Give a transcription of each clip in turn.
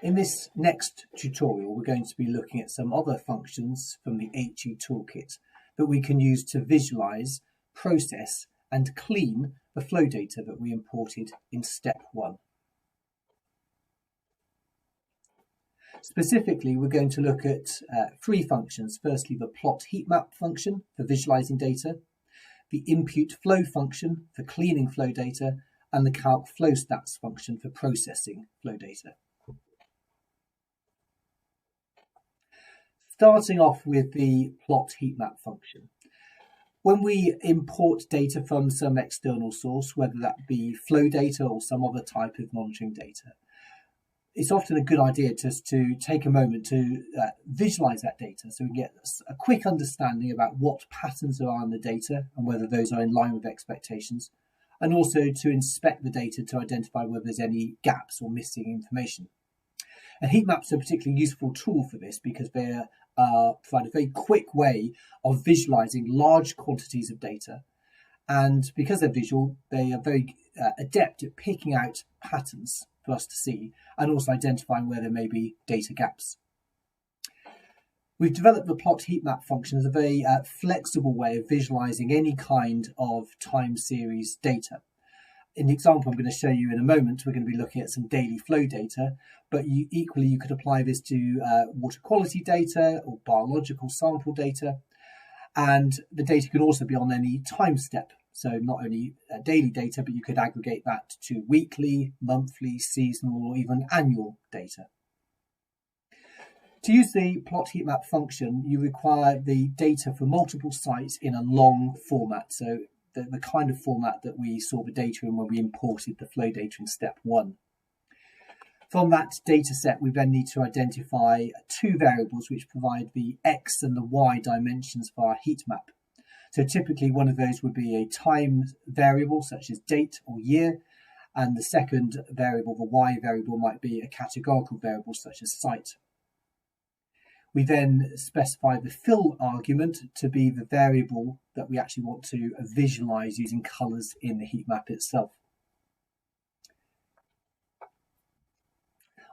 In this next tutorial, we're going to be looking at some other functions from the HE Toolkit that we can use to visualize, process, and clean the flow data that we imported in step 1. Specifically, we're going to look at 3 functions. Firstly, the plot heat map function for visualizing data, the impute flow function for cleaning flow data, and the calc flow stats function for processing flow data. Starting off with the plot heat map function. When we import data from some external source, whether that be flow data or some other type of monitoring data, it's often a good idea just to take a moment to visualize that data so we can get a quick understanding about what patterns there are in the data and whether those are in line with expectations, and also to inspect the data to identify whether there's any gaps or missing information. And heat maps are a particularly useful tool for this because they provide a very quick way of visualizing large quantities of data. And because they're visual, they are very adept at picking out patterns for us to see and also identifying where there may be data gaps. We've developed the plot heat map function as a very flexible way of visualizing any kind of time series data. In the example I'm going to show you in a moment, we're going to be looking at some daily flow data, but equally you could apply this to water quality data or biological sample data, and the data can also be on any time step. So not only daily data, but you could aggregate that to weekly, monthly, seasonal, or even annual data. To use the plot heat map function, you require the data for multiple sites in a long format. So the kind of format that we saw the data in when we imported the flow data in step 1. From that data set, we then need to identify 2 variables which provide the X and the Y dimensions for our heat map. So typically one of those would be a time variable such as date or year, and the second variable, the Y variable, might be a categorical variable such as site. We then specify the fill argument to be the variable that we actually want to visualize using colors in the heat map itself.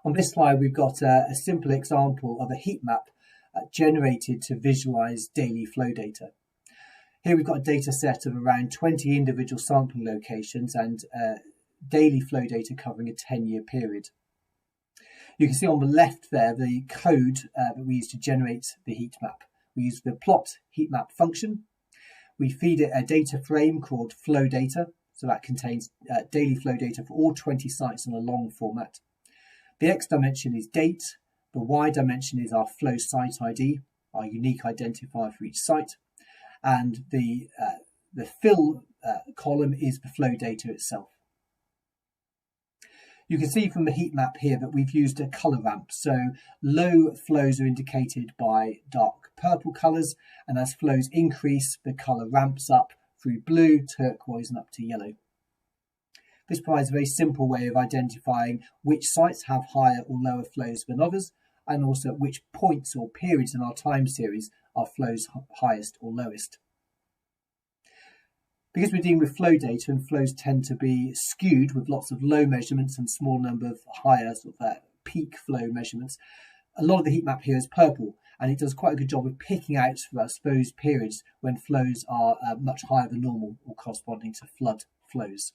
On this slide, we've got a simple example of a heat map generated to visualize daily flow data. Here we've got a data set of around 20 individual sampling locations and daily flow data covering a 10-year period. You can see on the left there the code that we use to generate the heat map. We use the plot heat map function. We feed it a data frame called flow data, so that contains daily flow data for all 20 sites in a long format. The X dimension is date, the Y dimension is our flow site ID, our unique identifier for each site, and the fill column is the flow data itself. You can see from the heat map here that we've used a colour ramp, so low flows are indicated by dark purple colours, and as flows increase, the colour ramps up through blue, turquoise and up to yellow. This provides a very simple way of identifying which sites have higher or lower flows than others, and also at which points or periods in our time series are flows highest or lowest. Because we're dealing with flow data and flows tend to be skewed with lots of low measurements and small number of higher peak flow measurements, a lot of the heat map here is purple, and it does quite a good job of picking out for us those periods when flows are much higher than normal or corresponding to flood flows.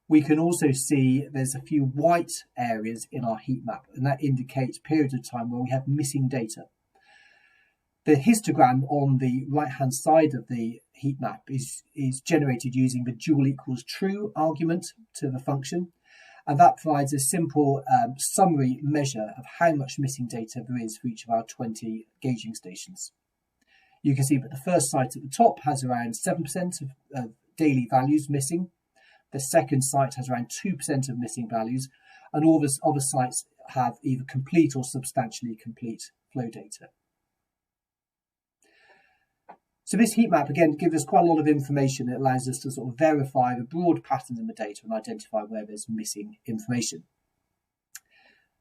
We can also see there's a few white areas in our heat map, and that indicates periods of time where we have missing data. The histogram on the right-hand side of the heat map is generated using the dual equals true argument to the function, and that provides a simple summary measure of how much missing data there is for each of our 20 gauging stations. You can see that the first site at the top has around 7% of daily values missing. The second site has around 2% of missing values, and all the other sites have either complete or substantially complete flow data. So this heat map, again, gives us quite a lot of information. It allows us to sort of verify the broad patterns in the data and identify where there's missing information.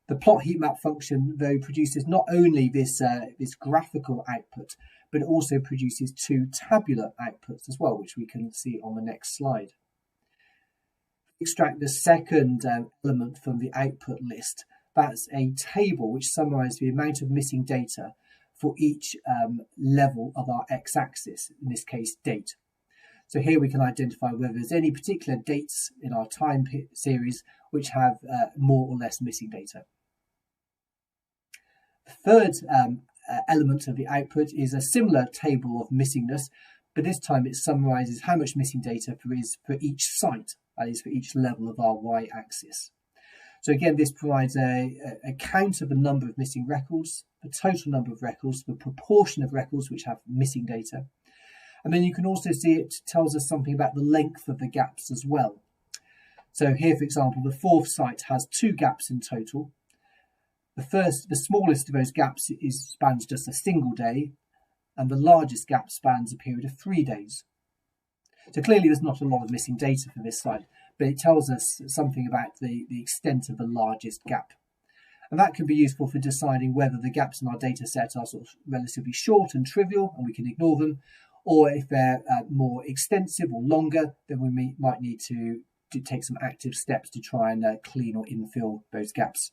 The plot heat map function, though, produces not only this graphical output, but it also produces 2 tabular outputs as well, which we can see on the next slide. Extract the second element from the output list. that's a table which summarises the amount of missing data for each level of our x-axis, in this case date. So here we can identify whether there's any particular dates in our time series which have more or less missing data. The third element of the output is a similar table of missingness, but this time it summarises how much missing data there is for each site, that is for each level of our y-axis. So again, this provides a count of the number of missing records, the total number of records, the proportion of records which have missing data. And then you can also see it tells us something about the length of the gaps as well. So here, for example, the fourth site has 2 gaps in total. The smallest of those gaps spans just a single day, and the largest gap spans a period of 3 days. So clearly there's not a lot of missing data for this site, but it tells us something about the extent of the largest gap. And that can be useful for deciding whether the gaps in our data set are sort of relatively short and trivial and we can ignore them, or if they're more extensive or longer, then we might need to take some active steps to try and clean or infill those gaps.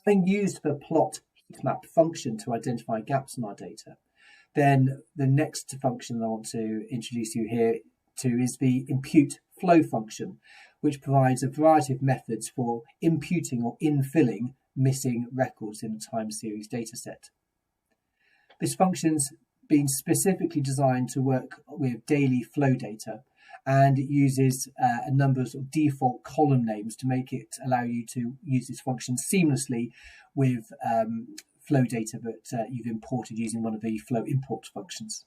Having used the plot heatmap function to identify gaps in our data, then the next function I want to introduce you here to is the impute flow function, which provides a variety of methods for imputing or infilling missing records in a time series dataset. This function's been specifically designed to work with daily flow data, and it uses a number of, default column names to make it allow you to use this function seamlessly with flow data that you've imported using one of the flow import functions.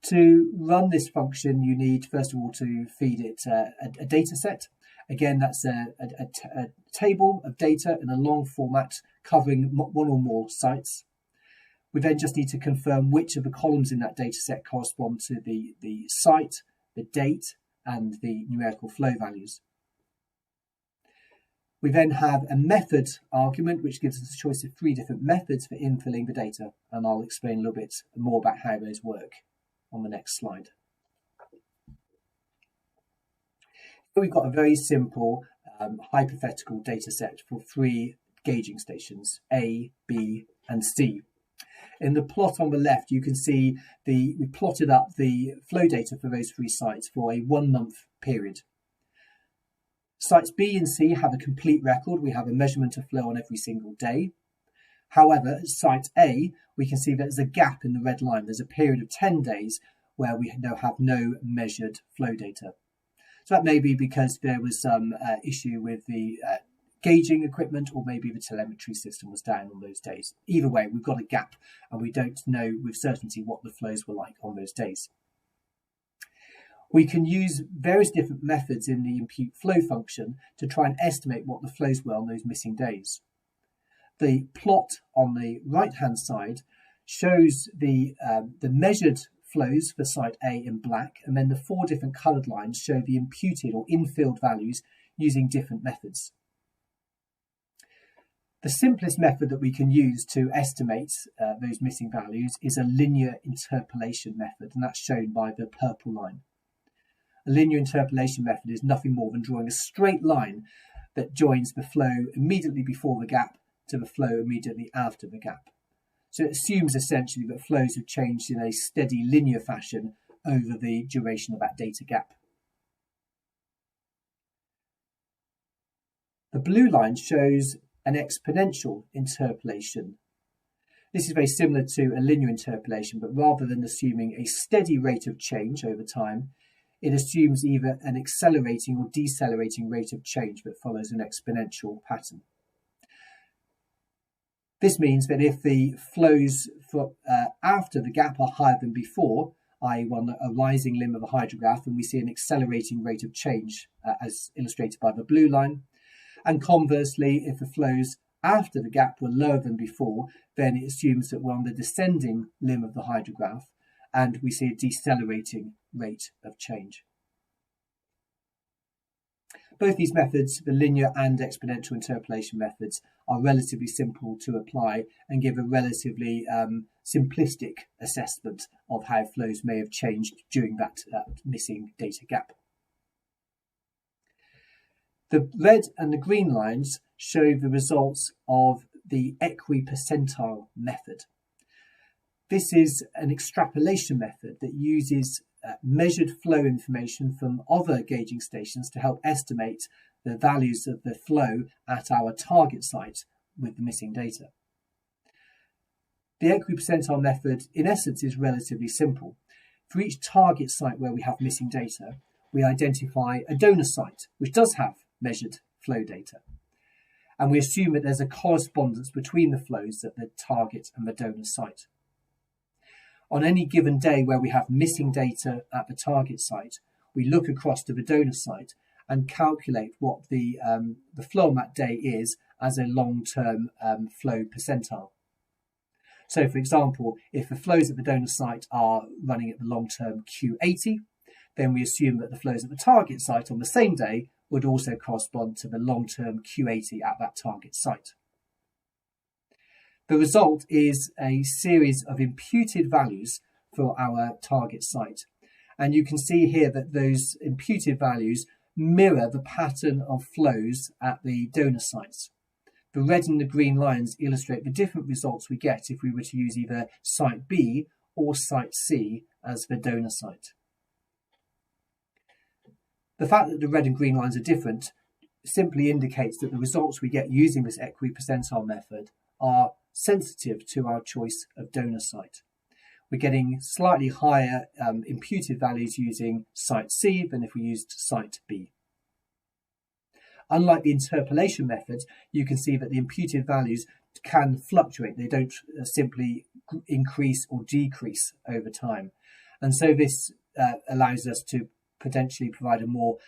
To run this function, you need, first of all, to feed it a data set. Again, that's a table of data in a long format covering one or more sites. We then just need to confirm which of the columns in that data set correspond to the site, the date, and the numerical flow values. We then have a method argument, which gives us a choice of 3 different methods for infilling the data, and I'll explain a little bit more about how those work on the next slide. Here we've got a very simple hypothetical data set for 3 gauging stations, A, B, and C. In the plot on the left, you can see we plotted up the flow data for those 3 sites for a 1-month period. Sites B and C have a complete record. We have a measurement of flow on every single day. However, at site A, we can see there's a gap in the red line. There's a period of 10 days where we have no measured flow data. So that may be because there was some issue with the gauging equipment, or maybe the telemetry system was down on those days. Either way, we've got a gap and we don't know with certainty what the flows were like on those days. We can use various different methods in the impute flow function to try and estimate what the flows were on those missing days. The plot on the right-hand side shows the measured flows for site A in black, and then the 4 different coloured lines show the imputed or infilled values using different methods. The simplest method that we can use to estimate those missing values is a linear interpolation method, and that's shown by the purple line. A linear interpolation method is nothing more than drawing a straight line that joins the flow immediately before the gap to the flow immediately after the gap. So it assumes essentially that flows have changed in a steady linear fashion over the duration of that data gap. The blue line shows an exponential interpolation. This is very similar to a linear interpolation, but rather than assuming a steady rate of change over time, it assumes either an accelerating or decelerating rate of change that follows an exponential pattern. This means that if the flows after the gap are higher than before, i.e. on a rising limb of a hydrograph, and we see an accelerating rate of change as illustrated by the blue line. And conversely, if the flows after the gap were lower than before, then it assumes that we're on the descending limb of the hydrograph and we see a decelerating rate of change. Both these methods, the linear and exponential interpolation methods, are relatively simple to apply and give a relatively simplistic assessment of how flows may have changed during that missing data gap. The red and the green lines show the results of the equipercentile method. This is an extrapolation method that uses measured flow information from other gauging stations to help estimate the values of the flow at our target site with the missing data. The equipercentile method, in essence, is relatively simple. For each target site where we have missing data, we identify a donor site, which does have measured flow data. And we assume that there's a correspondence between the flows at the target and the donor site. On any given day where we have missing data at the target site, we look across to the donor site and calculate what the flow on that day is as a long-term flow percentile. So, for example, if the flows at the donor site are running at the long-term Q80, then we assume that the flows at the target site on the same day would also correspond to the long-term Q80 at that target site. The result is a series of imputed values for our target site. And you can see here that those imputed values mirror the pattern of flows at the donor sites. The red and the green lines illustrate the different results we get if we were to use either site B or site C as the donor site. The fact that the red and green lines are different simply indicates that the results we get using this equipercentile method are sensitive to our choice of donor site. We're getting slightly higher imputed values using site C than if we used site B. Unlike the interpolation methods, you can see that the imputed values can fluctuate. They don't simply increase or decrease over time. And so this allows us to potentially provide a more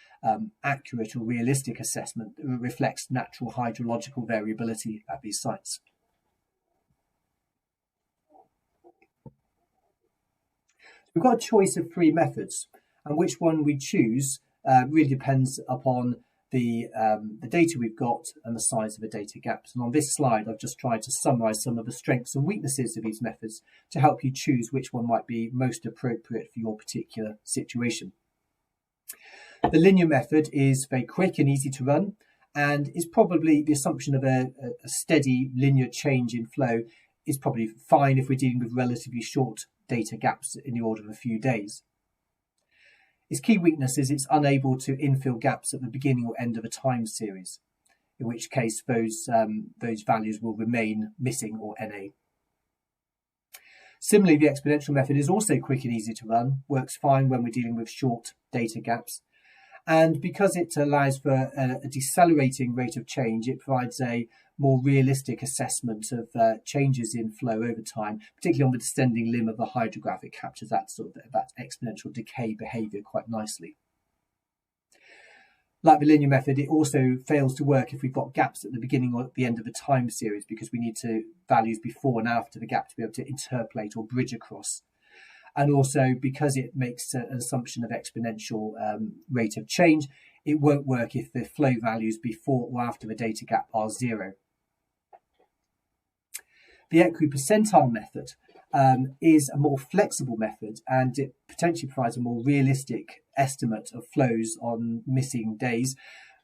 accurate or realistic assessment that reflects natural hydrological variability at these sites. We've got a choice of three methods, and which one we choose really depends upon the data we've got and the size of the data gaps. And on this slide, I've just tried to summarise some of the strengths and weaknesses of these methods to help you choose which one might be most appropriate for your particular situation. The linear method is very quick and easy to run, and is probably the assumption of a steady linear change in flow is probably fine if we're dealing with relatively short data gaps in the order of a few days. Its key weakness is it's unable to infill gaps at the beginning or end of a time series, in which case those values will remain missing or NA. Similarly, the exponential method is also quick and easy to run, works fine when we're dealing with short data gaps. And because it allows for a decelerating rate of change, it provides a more realistic assessment of changes in flow over time, particularly on the descending limb of the hydrograph. It captures that exponential decay behaviour quite nicely. Like the linear method, it also fails to work if we've got gaps at the beginning or at the end of a time series, because we need values before and after the gap to be able to interpolate or bridge across. And also, because it makes an assumption of exponential rate of change, it won't work if the flow values before or after the data gap are zero. The equipercentile method is a more flexible method, and it potentially provides a more realistic estimate of flows on missing days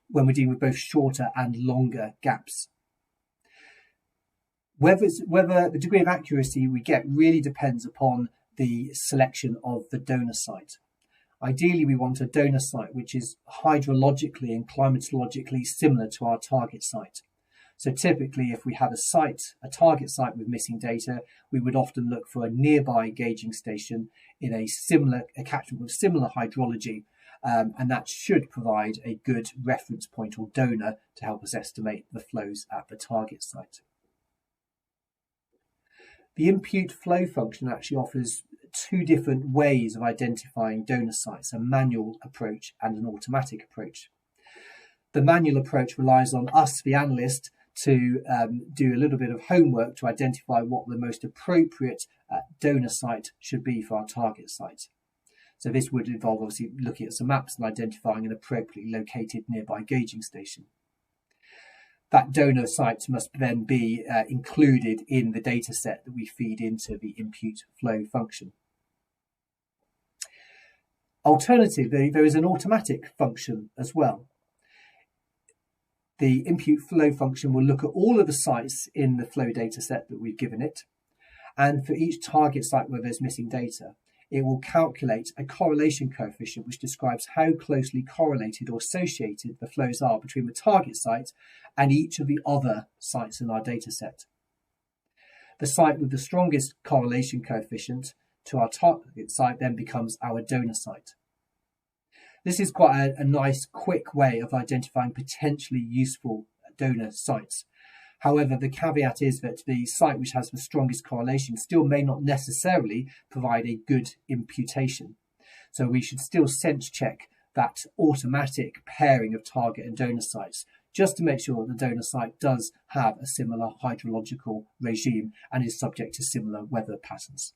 when we're dealing with both shorter and longer gaps. Whether the degree of accuracy we get really depends upon the selection of the donor site. Ideally, we want a donor site which is hydrologically and climatologically similar to our target site. So typically, if we have a target site with missing data, we would often look for a nearby gauging station in a catchment with similar hydrology, and that should provide a good reference point or donor to help us estimate the flows at the target site. The impute flow function actually offers two different ways of identifying donor sites, a manual approach and an automatic approach. The manual approach relies on us, the analyst, to do a little bit of homework to identify what the most appropriate donor site should be for our target site. So this would involve obviously looking at some maps and identifying an appropriately located nearby gauging station. that donor site must then be included in the data set that we feed into the impute flow function. Alternatively, there is an automatic function as well. The impute flow function will look at all of the sites in the flow data set that we've given it, and for each target site where there's missing data, it will calculate a correlation coefficient which describes how closely correlated or associated the flows are between the target site and each of the other sites in our data set. The site with the strongest correlation coefficient to our target site then becomes our donor site. This is quite a nice, quick way of identifying potentially useful donor sites. However, the caveat is that the site which has the strongest correlation still may not necessarily provide a good imputation. So we should still sense check that automatic pairing of target and donor sites, just to make sure that the donor site does have a similar hydrological regime and is subject to similar weather patterns.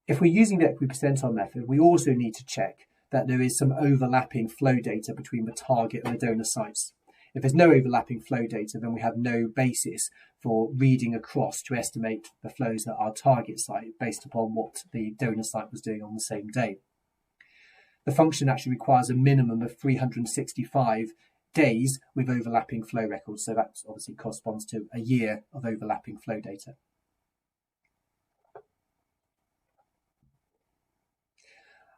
If we're using the equipercentile method, we also need to check that there is some overlapping flow data between the target and the donor sites. If there's no overlapping flow data, then we have no basis for reading across to estimate the flows at our target site based upon what the donor site was doing on the same day. The function actually requires a minimum of 365 days with overlapping flow records, so that obviously corresponds to a year of overlapping flow data.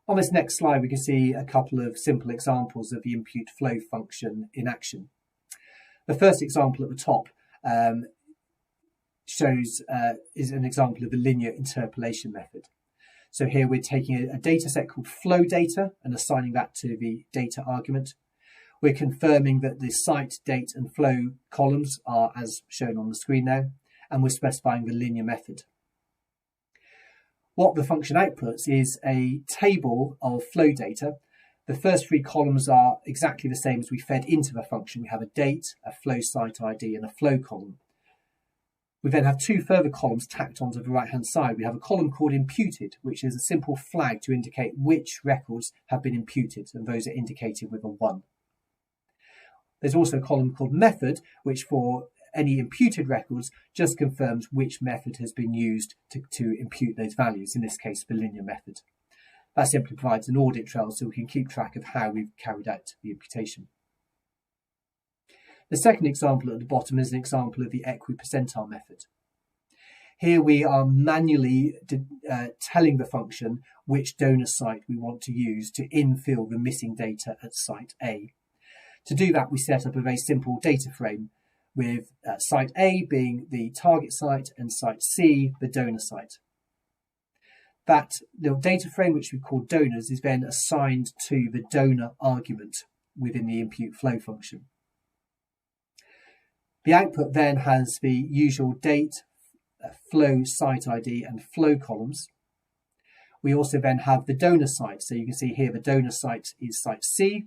On this next slide, we can see a couple of simple examples of the impute flow function in action. The first example at the top is an example of the linear interpolation method. So here we're taking a data set called flow data and assigning that to the data argument. We're confirming that the site, date and flow columns are as shown on the screen now, and we're specifying the linear method. What the function outputs is a table of flow data. The first three columns are exactly the same as we fed into the function. We have a date, a flow site ID, and a flow column. We then have two further columns tacked onto the right-hand side. We have a column called imputed, which is a simple flag to indicate which records have been imputed, and those are indicated with a 1. There's also a column called method, which for any imputed records just confirms which method has been used to impute those values, in this case the linear method. That simply provides an audit trail so we can keep track of how we've carried out the imputation. The second example at the bottom is an example of the equipercentile method. Here we are manually telling the function which donor site we want to use to infill the missing data at site A. To do that, we set up a very simple data frame with site A being the target site and site C the donor site. That little data frame, which we call donors, is then assigned to the donor argument within the impute flow function. The output then has the usual date, flow site ID and flow columns. We also then have the donor site. So you can see here the donor site is site C.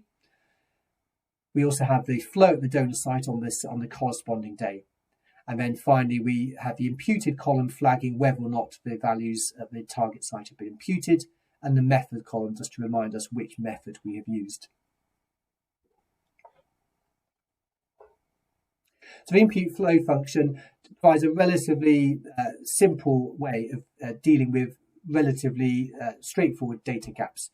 We also have the flow at the donor site on the corresponding day. And then finally, we have the imputed column flagging whether or not the values at the target site have been imputed, and the method column just to remind us which method we have used. So the impute flow function provides a relatively simple way of dealing with relatively straightforward data gaps.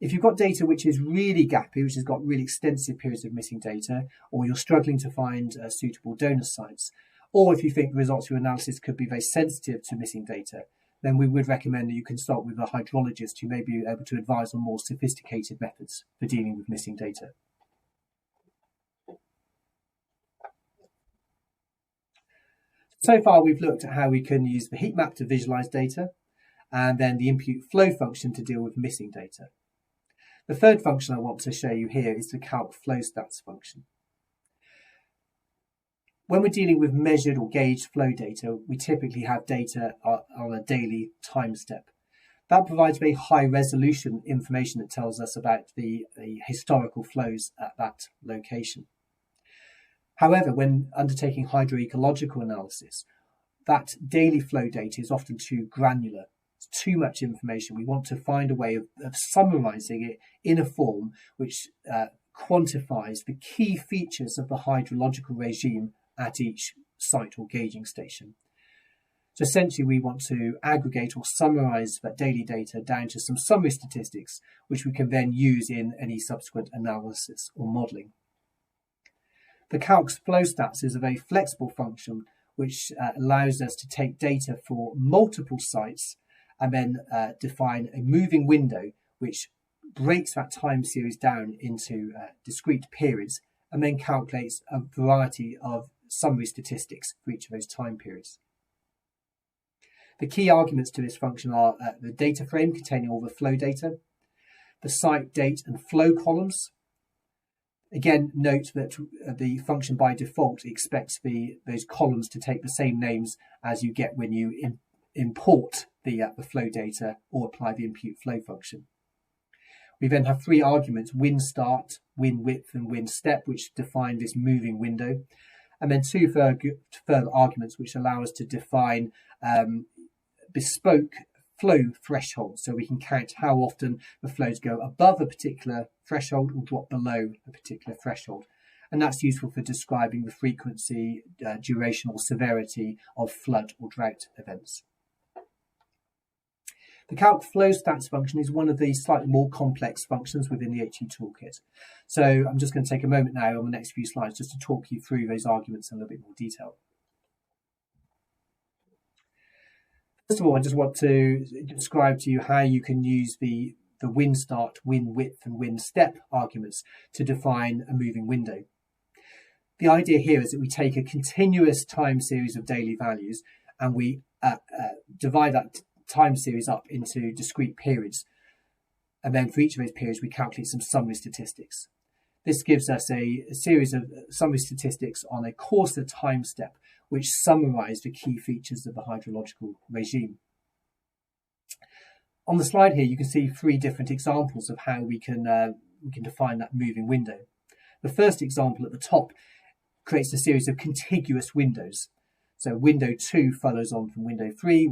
If you've got data which is really gappy, which has got really extensive periods of missing data, or you're struggling to find suitable donor sites, or if you think the results of your analysis could be very sensitive to missing data, then we would recommend that you consult with a hydrologist who may be able to advise on more sophisticated methods for dealing with missing data. So far, we've looked at how we can use the heat map to visualize data, and then the impute flow function to deal with missing data. The third function I want to show you here is the calc flow stats function. When we're dealing with measured or gauged flow data, we typically have data on a daily time step. That provides very high resolution information that tells us about the historical flows at that location. However, when undertaking hydroecological analysis, that daily flow data is often too granular. Too much information. We want to find a way of summarizing it in a form which quantifies the key features of the hydrological regime at each site or gauging station. So essentially we want to aggregate or summarise that daily data down to some summary statistics, which we can then use in any subsequent analysis or modelling. The calc's flowstats is a very flexible function which allows us to take data for multiple sites and then define a moving window which breaks that time series down into discrete periods and then calculates a variety of summary statistics for each of those time periods. The key arguments to this function are the data frame containing all the flow data, the site date and flow columns. Again, note that the function by default expects those columns to take the same names as you get when you import the flow data or apply the impute flow function. We then have three arguments: wind start, wind width and wind step, which define this moving window, and then two further arguments which allow us to define bespoke flow thresholds, so we can count how often the flows go above a particular threshold or drop below a particular threshold. And that's useful for describing the frequency, duration or severity of flood or drought events. The calc flow stats function is one of the slightly more complex functions within the HE toolkit. So I'm just going to take a moment now on the next few slides just to talk you through those arguments in a little bit more detail. First of all, I just want to describe to you how you can use the wind start, wind width and wind step arguments to define a moving window. The idea here is that we take a continuous time series of daily values and we divide that time series up into discrete periods. And then for each of those periods, we calculate some summary statistics. This gives us a series of summary statistics on a coarser time step, which summarise the key features of the hydrological regime. On the slide here, you can see three different examples of how we can define that moving window. The first example at the top creates a series of contiguous windows. So window 2 follows on from window 3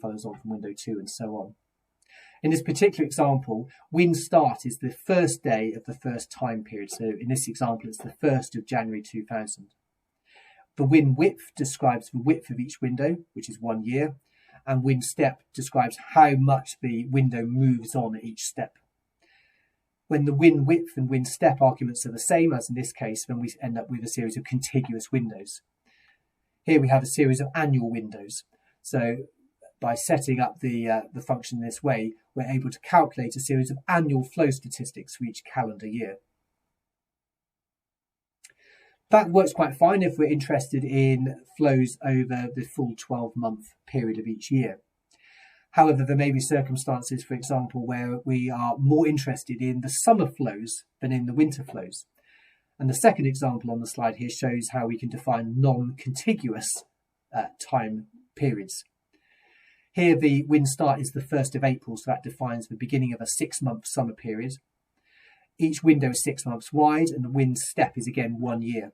follows on from window 2, and so on. In this particular example, wind start is the first day of the first time period. So in this example, it's the 1st of January 2000. The wind width describes the width of each window, which is 1 year, and wind step describes how much the window moves on at each step. When the wind width and wind step arguments are the same, as in this case, then we end up with a series of contiguous windows. Here we have a series of annual windows. So by setting up the function in this way, we're able to calculate a series of annual flow statistics for each calendar year. That works quite fine if we're interested in flows over the full 12-month period of each year. However, there may be circumstances, for example, where we are more interested in the summer flows than in the winter flows. And the second example on the slide here shows how we can define non-contiguous time periods. Here the wind start is the 1st of April, so that defines the beginning of a 6-month summer period. Each window is 6 months wide and the wind step is again 1 year.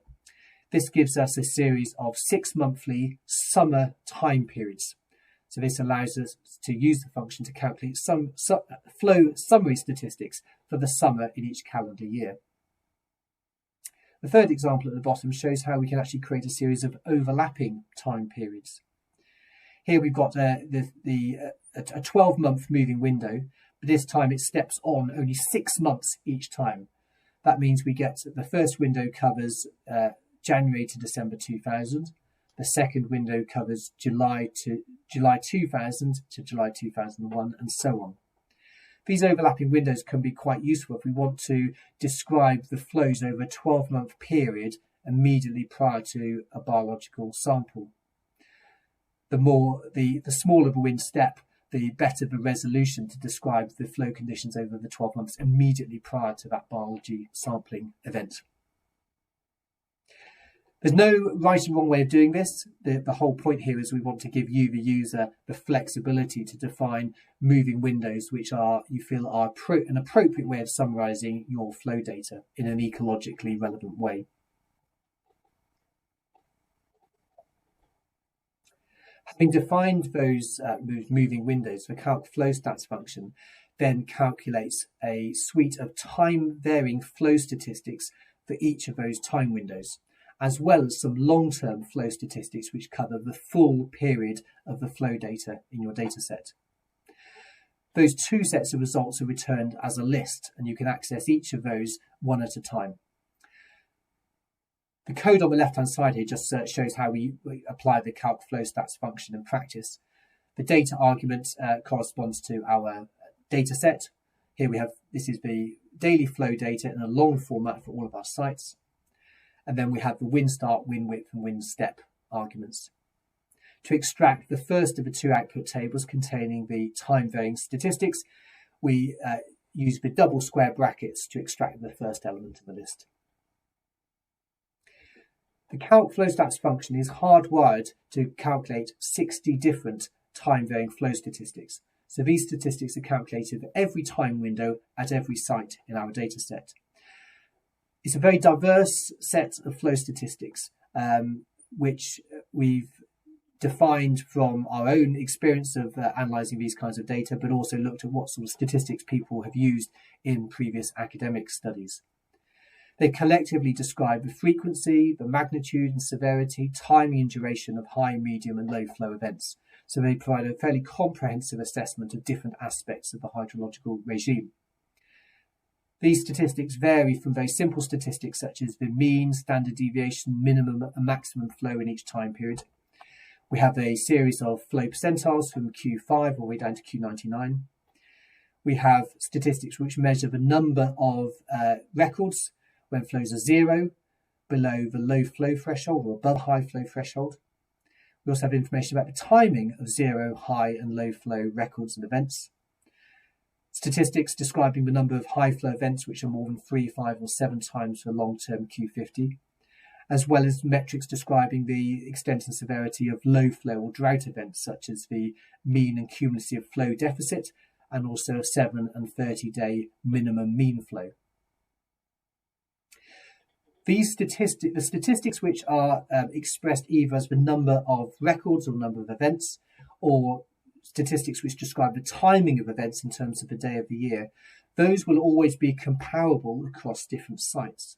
This gives us a series of 6-monthly summer time periods. So this allows us to use the function to calculate some flow summary statistics for the summer in each calendar year. The third example at the bottom shows how we can actually create a series of overlapping time periods. Here we've got a 12-month moving window, but this time it steps on only 6 months each time. That means we get the first window covers January to December 2000. The second window covers July 2000 to July 2001, and so on. These overlapping windows can be quite useful if we want to describe the flows over a 12-month period immediately prior to a biological sample. The smaller the wind step, the better the resolution to describe the flow conditions over the 12 months immediately prior to that biology sampling event. There's no right and wrong way of doing this. The whole point here is we want to give you, the user, the flexibility to define moving windows which you feel are an appropriate way of summarising your flow data in an ecologically relevant way. Having defined those moving windows, the calc flow stats function then calculates a suite of time-varying flow statistics for each of those time windows, as well as some long-term flow statistics which cover the full period of the flow data in your data set. Those two sets of results are returned as a list, and you can access each of those one at a time. The code on the left-hand side here just shows how we apply the calc flow stats function in practice. The data argument corresponds to our data set. Here we have, this is the daily flow data in a long format for all of our sites. And then we have the win start, win width, and win step arguments. To extract the first of the two output tables containing the time-varying statistics, we use the double square brackets to extract the first element of the list. The calc flow stats function is hardwired to calculate 60 different time-varying flow statistics. So these statistics are calculated for every time window at every site in our data set. It's a very diverse set of flow statistics, which we've defined from our own experience of analysing these kinds of data, but also looked at what sort of statistics people have used in previous academic studies. They collectively describe the frequency, the magnitude and severity, timing and duration of high, medium and low flow events. So they provide a fairly comprehensive assessment of different aspects of the hydrological regime. These statistics vary from very simple statistics such as the mean, standard deviation, minimum and maximum flow in each time period. We have a series of flow percentiles from Q5 all the way down to Q99. We have statistics which measure the number of records when flows are 0, below the low flow threshold or above high flow threshold. We also have information about the timing of 0, high and low flow records and events. Statistics describing the number of high flow events which are more than 3, 5 or 7 times the long-term Q50, as well as metrics describing the extent and severity of low flow or drought events such as the mean and cumulative flow deficit and also a 7 and 30-day minimum mean flow. The statistics which are expressed either as the number of records or number of events, or statistics which describe the timing of events in terms of the day of the year, those will always be comparable across different sites.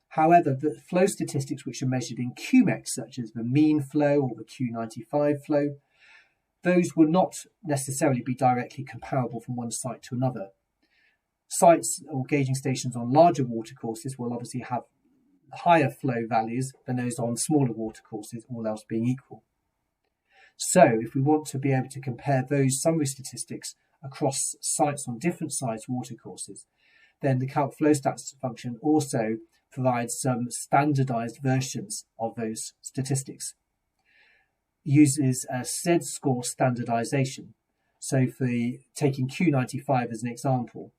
However, the flow statistics which are measured in QMEX, such as the mean flow or the Q95 flow, those will not necessarily be directly comparable from one site to another. Sites or gauging stations on larger watercourses will obviously have higher flow values than those on smaller watercourses, all else being equal. So if we want to be able to compare those summary statistics across sites on different size watercourses, then the calc flow stats function also provides some standardized versions of those statistics. It uses a Z-score standardization. So for taking Q95 as an example,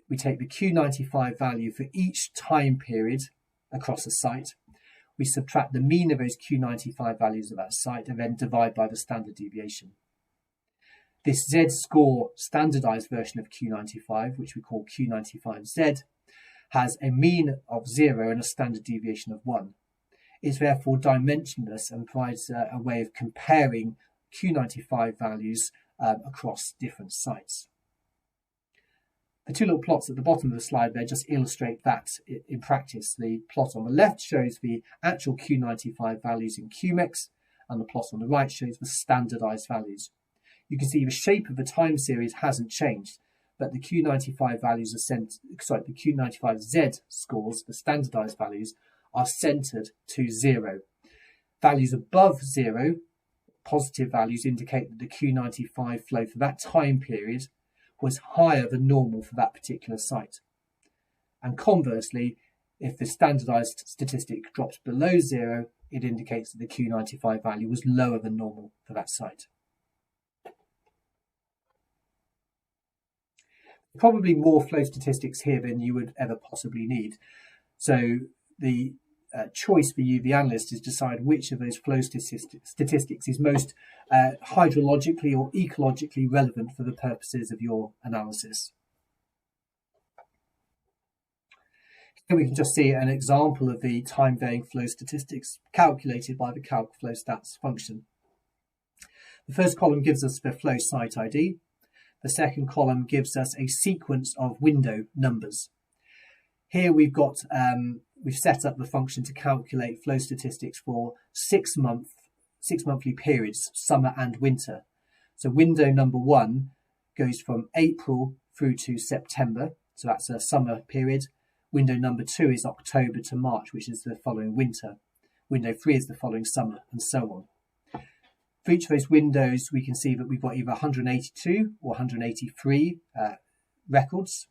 we take the Q95 value for each time period across a site. We subtract the mean of those Q95 values of that site and then divide by the standard deviation. This Z-score standardized version of Q95, which we call Q95Z, has a mean of 0 and a standard deviation of 1. It's therefore dimensionless and provides a way of comparing Q95 values across different sites. The two little plots at the bottom of the slide there just illustrate that in practice. The plot on the left shows the actual Q95 values in QMEX, and the plot on the right shows the standardized values. You can see the shape of the time series hasn't changed, but the Q95 values the Q95Z scores, the standardized values, are centered to 0. Values above 0, positive values, indicate that the Q95 flow for that time period was higher than normal for that particular site. And conversely, if the standardized statistic drops below 0, it indicates that the Q95 value was lower than normal for that site. Probably more flow statistics here than you would ever possibly need. So the choice for you, the analyst, is to decide which of those flow statistics is most hydrologically or ecologically relevant for the purposes of your analysis. Here we can just see an example of the time-varying flow statistics calculated by the calc flow stats function. The first column gives us the flow site ID. The second column gives us a sequence of window numbers. Here we've got we've set up the function to calculate flow statistics for 6 monthly periods, summer and winter. So window number 1 goes from April through to September, so that's a summer period. Window number 2 is October to March, which is the following winter. Window 3 is the following summer, and so on. For each of those windows, we can see that we've got either 182 or 183 records.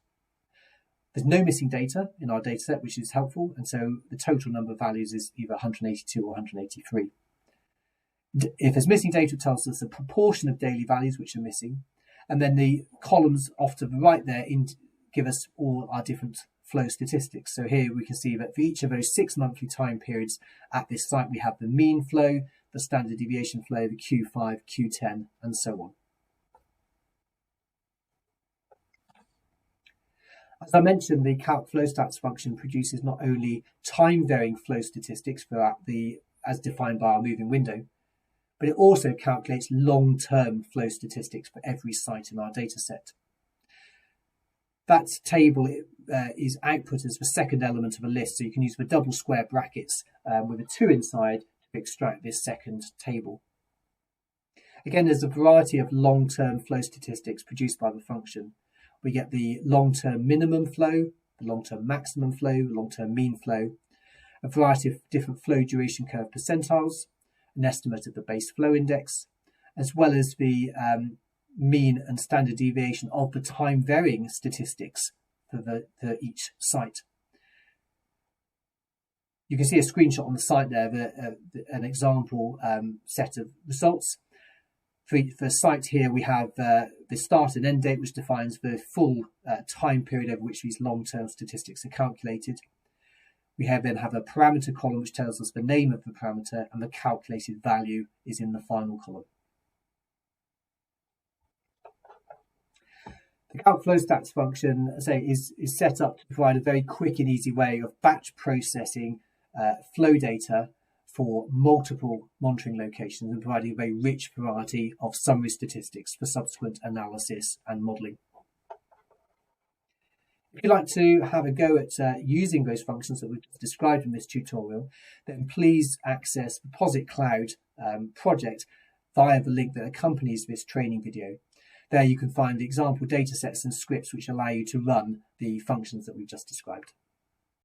There's no missing data in our data set, which is helpful, and so the total number of values is either 182 or 183. If there's missing data, it tells us the proportion of daily values which are missing, and then the columns off to the right there give us all our different flow statistics. So here we can see that for each of those 6 monthly time periods at this site, we have the mean flow, the standard deviation flow, the Q5, Q10, and so on. As I mentioned, the calc flow stats function produces not only time-varying flow statistics for as defined by our moving window, but it also calculates long-term flow statistics for every site in our data set. That table is output as the second element of a list, so you can use the double square brackets with a 2 inside to extract this second table. Again, there's a variety of long-term flow statistics produced by the function. We get the long-term minimum flow, the long-term maximum flow, the long-term mean flow, a variety of different flow duration curve percentiles, an estimate of the base flow index, as well as the mean and standard deviation of the time varying statistics for each site. You can see a screenshot on the site there, an example set of results. For the site here, we have the start and end date, which defines the full time period over which these long-term statistics are calculated. We then have a parameter column, which tells us the name of the parameter, and the calculated value is in the final column. The calc flow stats function, as I say, is set up to provide a very quick and easy way of batch processing flow data for multiple monitoring locations and providing a very rich variety of summary statistics for subsequent analysis and modelling. If you'd like to have a go at using those functions that we've described in this tutorial, then please access the POSIT Cloud project via the link that accompanies this training video. There you can find the example datasets and scripts which allow you to run the functions that we've just described.